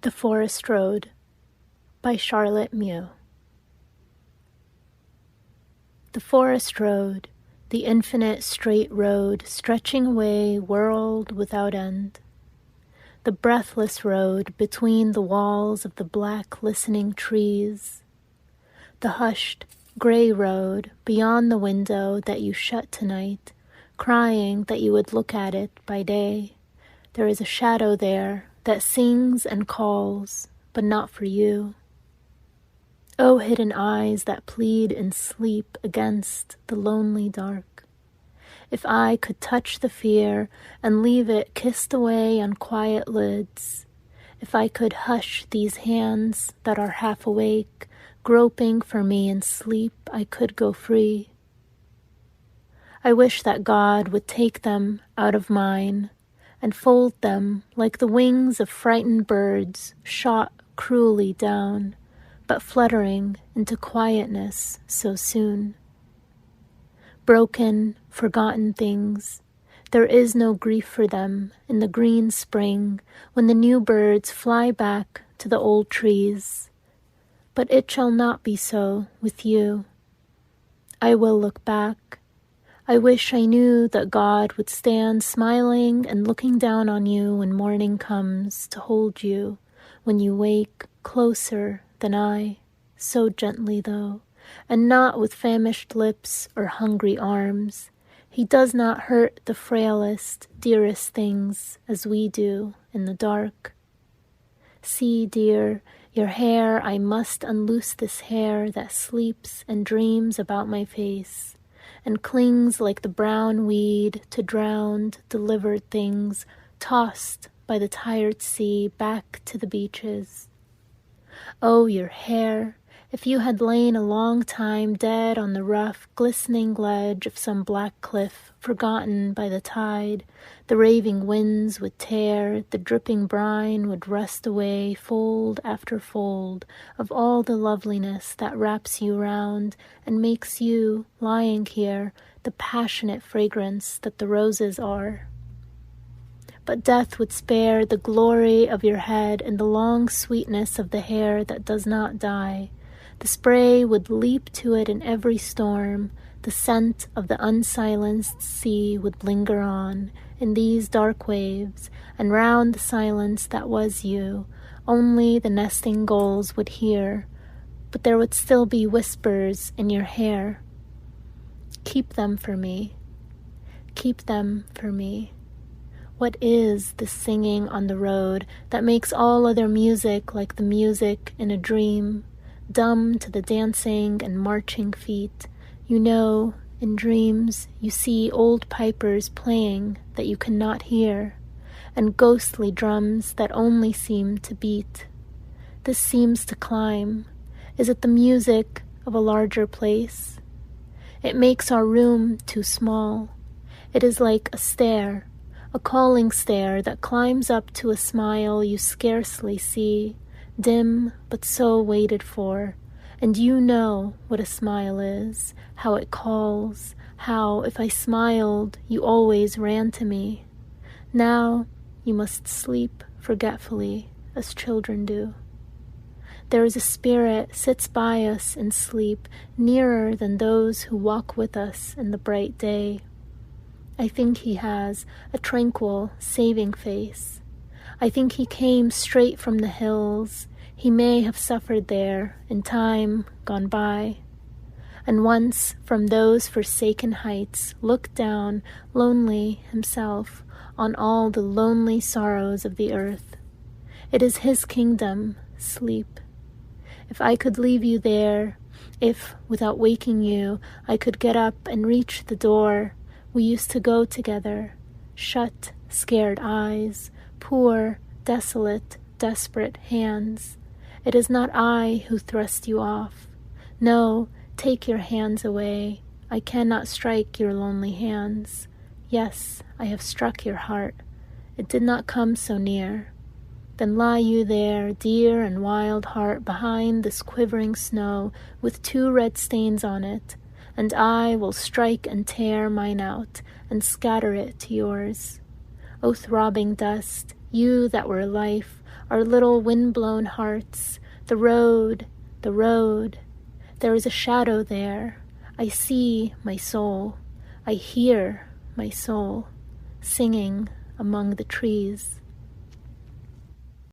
The Forest Road by Charlotte Mew. The forest road, the infinite straight road stretching away world without end. The breathless road between the walls of the black listening trees. The hushed gray road beyond the window that you shut tonight, crying that you would look at it by day. There is a shadow there that sings and calls, but not for you. O hidden eyes that plead in sleep against the lonely dark. If I could touch the fear and leave it kissed away on quiet lids, if I could hush these hands that are half awake, groping for me in sleep, I could go free. I wish that God would take them out of mine and fold them like the wings of frightened birds shot cruelly down, but fluttering into quietness so soon. Broken, forgotten things, there is no grief for them in the green spring when the new birds fly back to the old trees. But it shall not be so with you. I will look back. I wish I knew that God would stand smiling and looking down on you when morning comes to hold you, when you wake closer than I, so gently though, and not with famished lips or hungry arms. He does not hurt the frailest, dearest things as we do in the dark. See, dear, your hair, I must unloose this hair that sleeps and dreams about my face, and clings like the brown weed to drowned, delivered things, tossed by the tired sea back to the beaches. Oh, your hair, if you had lain a long time dead on the rough, glistening ledge of some black cliff, forgotten by the tide, the raving winds would tear, the dripping brine would rust away fold after fold of all the loveliness that wraps you round and makes you, lying here, the passionate fragrance that the roses are. But death would spare the glory of your head and the long sweetness of the hair that does not die. The spray would leap to it in every storm. The scent of the unsilenced sea would linger on in these dark waves, and round the silence that was you, only the nesting gulls would hear, but there would still be whispers in your hair. Keep them for me. Keep them for me. What is this singing on the road that makes all other music like the music in a dream, dumb to the dancing and marching feet? You know, in dreams you see old pipers playing that you cannot hear, and ghostly drums that only seem to beat. This seems to climb. Is it the music of a larger place? It makes our room too small. It is like a stair, a calling stair that climbs up to a smile you scarcely see, dim but so waited for. And you know what a smile is, how it calls, how, if I smiled, you always ran to me. Now you must sleep forgetfully, as children do. There is a spirit sits by us in sleep, nearer than those who walk with us in the bright day. I think he has a tranquil, saving face. I think he came straight from the hills. He may have suffered there in time gone by, and once from those forsaken heights looked down, lonely himself, on all the lonely sorrows of the earth. It is his kingdom, sleep. If I could leave you there, if, without waking you, I could get up and reach the door, we used to go together, shut, scared eyes, poor, desolate, desperate hands. It is not I who thrust you off. No, take your hands away. I cannot strike your lonely hands. Yes, I have struck your heart. It did not come so near. Then lie you there, dear and wild heart, behind this quivering snow with 2 red stains on it, and I will strike and tear mine out and scatter it to yours. O throbbing dust, you that were life, our little wind-blown hearts, the road, the road. There is a shadow there. I see my soul. I hear my soul singing among the trees.